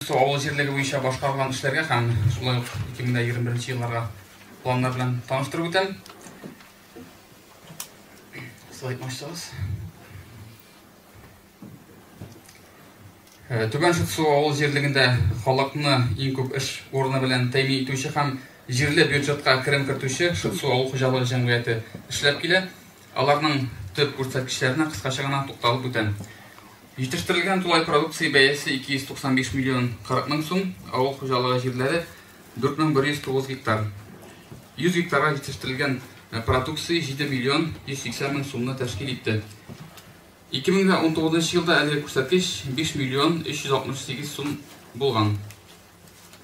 Су ауыл жерлеги боюнча башкарылган иштерге һәм шулай ук 2021 елларга планнар белән таныштырып үтәм. Слайд башлабыз. Түбән Шытсу авыл жерлегендә халыкны иң күп эш урыны белән тәэмин итүче һәм җирле бюджетка керем кертүче Шытсу авыл хуҗалыгы җәмгыяте эшләп килә. Аларның төп күрсәткечләренә кыскача гына тукталып үтәм. Җитештерелгән тулай продукция бәясе 295 миллион 40 мең сум, авыл хуҗалыгы җирләре 4109 гектар. 100 гектарга җитештерелгән продукция 7 миллион 180 мең сумны тәшкил итте. 2019 елда әлеге күрсәткеч 5 миллион 368 сум булган.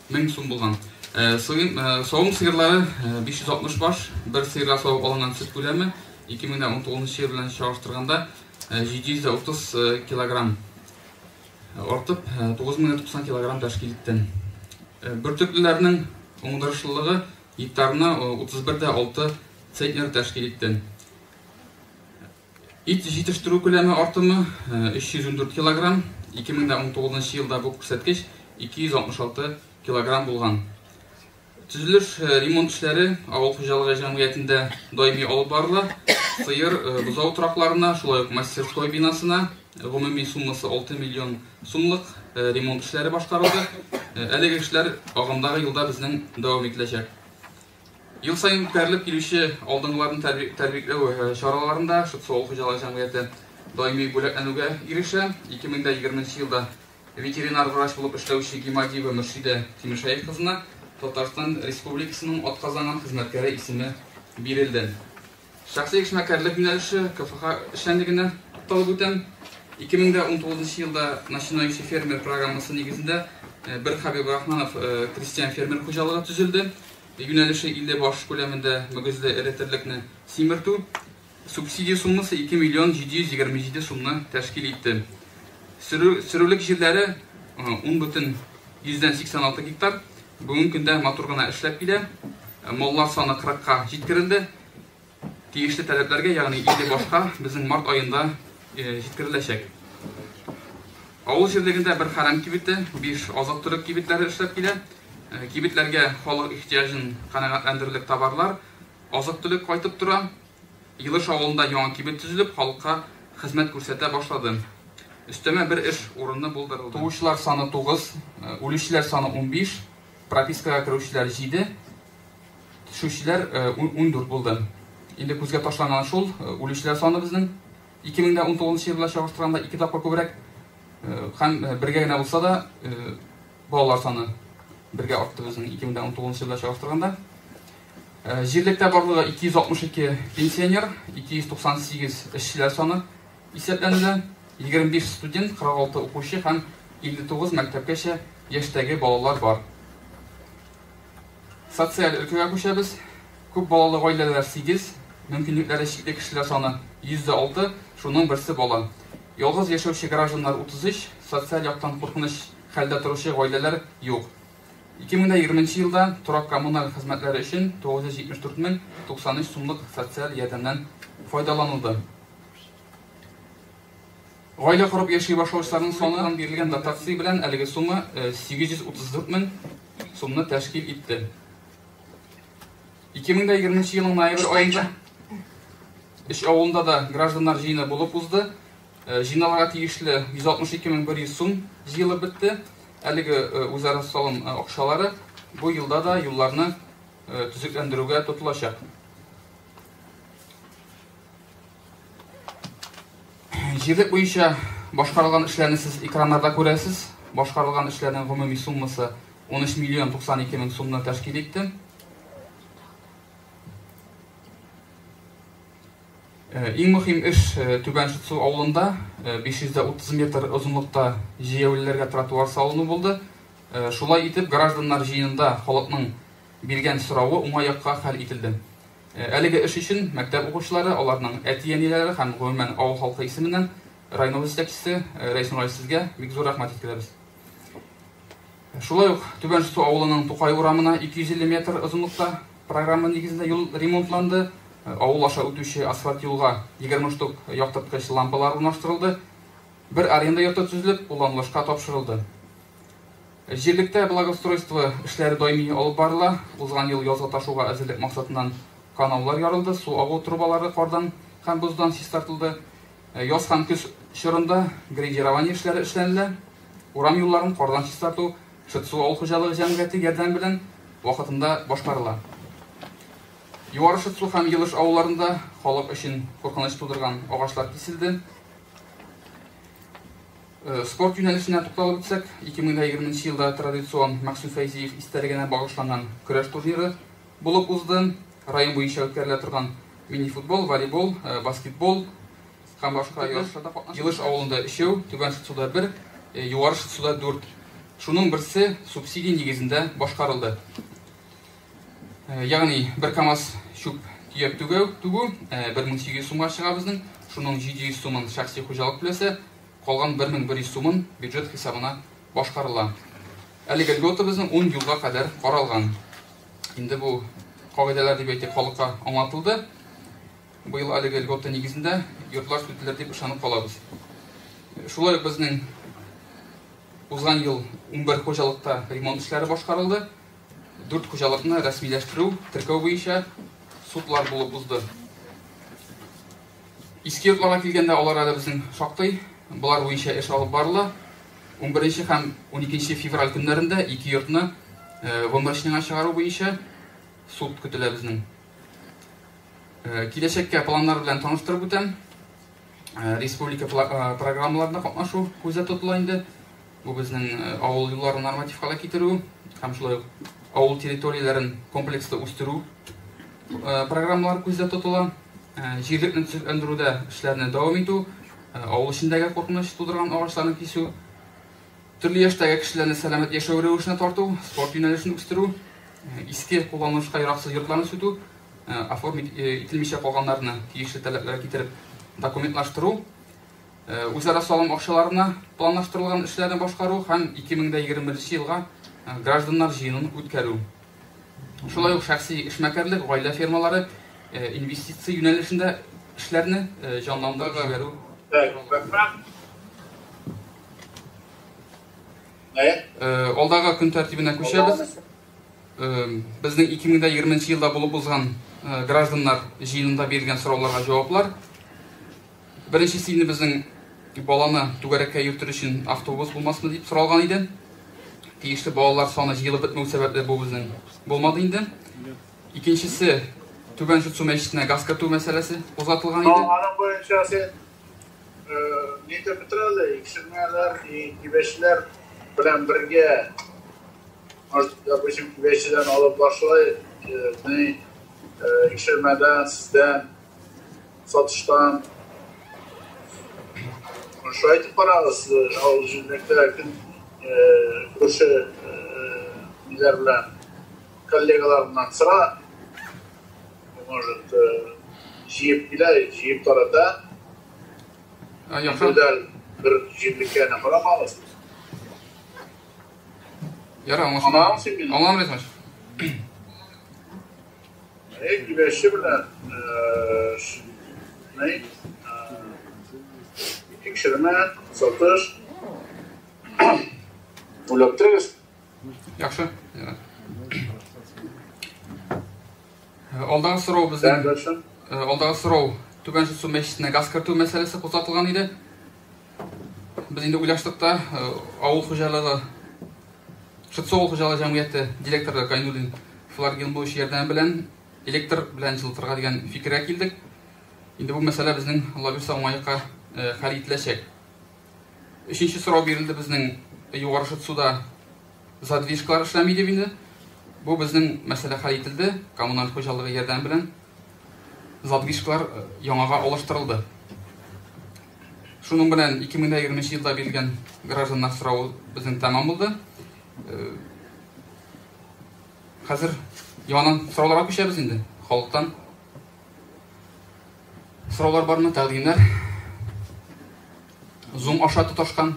Мең сум булган. Савым сыерлары 560 баш, бер сыерга савып алынган сөт күләме 2019 ел белән чагыштырганда 730 килограмм артып 9090 килограмм тәшкил итте. Бөртеклеләрнең уңдырышлылыгы гектарына 31,6 центнер тәшкил итте. Ит җитештерү күләме артымы 314 килограмм, 2019 елда бу күрсәткеч 266 килограмм булган. Төзелеш ремонт эшләре авыл хуҗалыгы җәмгыятендә даими алып барыла. Сыер бозау тракларына, шулай ук мастерской бинасына гомуми суммасы 6 миллион сумлык ремонт эшләре башкарылды. Әлеге эшләр агымдагы елда безнең дәвам ителәчәк. Ел сайын үткәрелеп килүче алдынгыларны тәрбияләү чараларында Шытсу авыл хуҗалыгы җәмгыяте даими бүләкләнүгә ирешә. 2020 елда ветеринар врач булып эшләүче Гимадиева Мөршидә Тимешәев кызына Татарстан Республикасының атказанган хезмәткәре исеме бирелде. Шәхси эшмәкәрлек юнәлеше КФХ эшчәнлегенә тукталып үтәм. 2019 елда Начинающий фермер программасы нигезендә бер Хәбиб Рахманов крестьян фермер хуҗалыгы төзелде. Юнәлеше 50 баш күләмендә мөгезле эретерлекне симертү. Субсидия суммасы 2 миллион 727 сумны тәшкил итте. Сөрүлек җирләре 10,86 гектар. Бүгенге көндә матур гына эшләп килә. Маллар саны 40-ка җиткерелде. Тиешле таләпләргә, ягъни 50 башка безнең март аенда җиткереләчәк. Авыл җирлегендә бер хәрәм кибете, 5 азык-төлек кибетләре эшләп килә. Кибетләргә халык ихтияҗын канәгатьләндерерлек товарлар, азык-төлек кайтып тора. Елыш авылында яңа кибет төзелеп, халыкка хезмәт күрсәтә башлады. Өстәмә бер эш урыны булдырылды. Туучылар саны 9, үлүчеләр саны 15, пропискага керүчеләр 7, төшүчеләр 14 булды. Инде күзгә ташланган шул үлүчеләр саны безнең 2019 елда чагыштырганда 2 тапкыр күбрәк һәм бергә генә булса да балалар саны бергә артты безнең 2019 елда чагыштырганда. Җирлектә барлыгы 262 пенсионер, 298 эшчеләр саны исәпләнелә. 25 студент, 46 укучы һәм 59 мәктәпкәчә яшьтәге балалар бар. Социаль өлкәгә күчәбез. Күп балалы гаиләләр 8, мөмкинлекләре чикле кешеләр саны 106, шуның берсе бала. Ялгыз яшәүче гражданнар 33, социаль яктан куркыныч хәлдә торучы гаиләләр юк. 2020 елда торак коммуналь хезмәтләре өчен 974 093 сумлык социаль ярдәмнән файдаланылды. Гаилә корып яши башлаучыларның саны бирелгән дотация белән әлеге сумма 834 000 сумны тәшкил итте. 2020 елның ноябрь аенда эш авылында да гражданнар җыены булып узды. Җыйналарга тиешле 162 100 сум җыелып бетте. Әлеге үзара салым акчалары бу елда да юлларны төзекләндерүгә тотылачак. Җирлек буенча башкарылган эшләрне сез экраннарда күрәсез. Башкарылган эшләрнең гомуми суммасы 13 миллион 92 мең сумны тәшкил итте. Иң мөһим эш Түбән Шытсу авылында 530 метр озынлыкта җәяүлеләргә тротуар салыну булды. Шулай итеп, гражданнар җыенында халыкның биргән соравы уңай якка хәл ителде. Әлеге эш өчен мәктәп укучылары, аларның әти-әниләре һәм гомумән авыл халкы исеменнән район җитәкчесе Рәис Нурай сезгә бик зур рәхмәт иткәнбез. Шулай ук Түбән Шытсу авылының Тукай урамына 250 метр озынлыкта программа нигезендә юл ремонтланды. Авыл аша үтүче асфальт юлга 20 штук яктырткыч лампалар урнаштырылды. Бер аренда йорты төзелеп, кулланылышка тапшырылды. Жергілікті благоустройство ішлері доими алып барыла. Узган ел язга ташуга әзірлік мақсатынан каналлар ярылды, су агу трубалары қардан һәм буздан чистартылды. Яз һәм көз чорында грейдирование эшләре эшләнелә. Урам юлларын қардан чистарту Шытсу авыл хуҗалыгы җәмгыяте ярдәм белән вакытында башкарыла. Югары Шытсу һәм Елыш авылларында халык өчен куркыныч тудырган агачлар киселде. Спорт юнәлешенә тукталып үтсәк, 2020 елда традицион Максим Фәйзиев истәлегенә багышланган көрәш турниры булып узды. Район буенча үткәрелә торган мини-футбол, волейбол, баскетбол һәм башка ярышларда катнашты. Елыш авылында 3, Түбән Шытсуда 1, Югары Шытсуда 4. Шуның берсе субсидия нигезендә башкарылды. Ягъни бер КАМАЗ чүп төяп түгү 1800 сумга чыга безнең. Шуның 700 сумын шәхси хуҗалык бүләсе, калган 1100 сумын бюджет хисабына башкарыла. Әлеге льгота безнең 10 елга кадәр каралган. Инде бу кагыйдәләр дип әйтеп халыкка аңлатылды. Бу ел әлеге льгота нигезендә йортлар сүтелер дип ышанып калабыз. Шулай безнең узган ел 11 хуҗалыкта ремонт эшләре башкарылды. 4 хуҗалыкны рәсмиләштерү, теркәү буенча судлар булып узды. Иске йортларга килгәндә алар әле безнең шактый, булар буенча эш алып барыла. 11 һәм 12 февраль көннәрендә 2 йортны вымбашныңа чыгару буенча суд көтелә безнең. Киләчәккә планнар белән таныштырып үтәм. Республика программаларында катнашу күздә тотыла инде. Бу безнең авыл юлларын норматив хәлгә китерү һәм шулай авыл территорияләрен комплекслы үстерү программалары күздә тотыла. Җирлекне төзекләндерүдә эшләрне дәвам итү, авыл эчендәге куркыныч тудырган агачларны кисү, төрле яшьтәге кешеләрне сәламәт яшәү рәвешенә тарту, спорт юнәлешен үстерү, иске кулланылышка яраксыз йортларны сүтү, оформить ителмичә калганнарны тиешле таләпләргә китереп документлаштыру, үзара салым акчаларына планлаштырылган эшләрне башкару һәм 2021 елга гражданнар җыенын үткәрү. Шулай ук шәхси эшмәкәрлек, гаилә фермалары инвестиция юнәлешендә эшләрне җанландырып җибәрү. Алдагы көн тәртибенә күчәбез. Безнең 2020 елда булып узган гражданнар җыенында биргән сорауларга җаваплар. Беренчесе инде безнең баланы түгәрәккә йөртер өчен автобус булмасмы дип соралган иде. Тиешле балалар саны җыелып бетмәү сәбәпле бу безнең булмады инде. Икенчесе Түбән Шытсу мәчетенә газ кертү мәсьәләсе узатылган иде. Аның буенча сен нидә бетерәләр, икшермәләр, кибәчләр белән бергә, допустим, кибәчләрне алып башлай, икшермәдән, сездән, сатыштан, шулай итеп карагыз, авыл җирлектә күрше ниләр белән коллегаларымнан сора, может, җыеп килә, җыеп тарата. Яхшы. Бер җирлеккә карамагыз. Яра, аңламыйсың. Кибәче белән тикшермә, сатыш. Уйлап торыгыз. Яхшы. Алдагы сорау безнең. Алдагы сорау Түбән Шытсу мәчетенә газ кертү мәсьәләсе кузгатылган иде. Без инде уйлаштык та авыл хуҗалыгы Шытсу авыл хуҗалыгы җәмгыяте директоры Гайнуллин Флагенбуш ярдәм белән электр белән җылытырга дигән фикергә килдек. Инде бу мәсьәлә безнең лоббиста уңайга хәл ителәчәк. Өченче сорау бирелде безнең Югары Шытсуда задвижкалар эшләми дип инде. Бу безнең мәсьәлә хәл ителде. Коммуналь хуҗалыгы ярдәм белән задвижкалар яңага алыштырылды. Шуның белән 2020 елда бирелгән гражданнар сорауы безнең тәмам булды. Хәзер яңадан сорауларга күчәбез инде. Халыктан сораулар бармы, тәкъдимнәр? Zoom аша тоташкан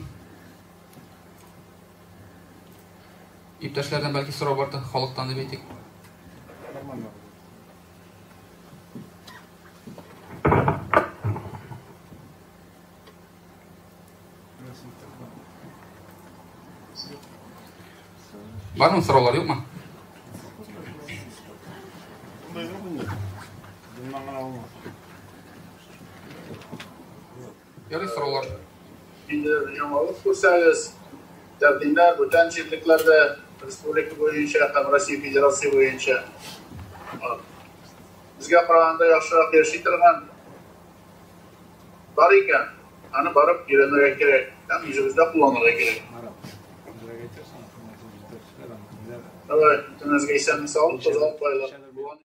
иптәшләрдән бәлки сорау барды, халыктан дип әйтик. Var mı sorular yok mu? Yok sorular. Şimdi yanılgı kursanız, tertipler bütün şirketlerde Respublika boyunca, hem Rusya Federasyonu boyunca bizge qaraganda yaxshiroq yashay turgan bar ekan. Ani barib öğrenmek kerak, ham yuzimizda kullanmak kerak. Evet, bütünüzge esen sağlık, qo'zg'alib qo'yinglar.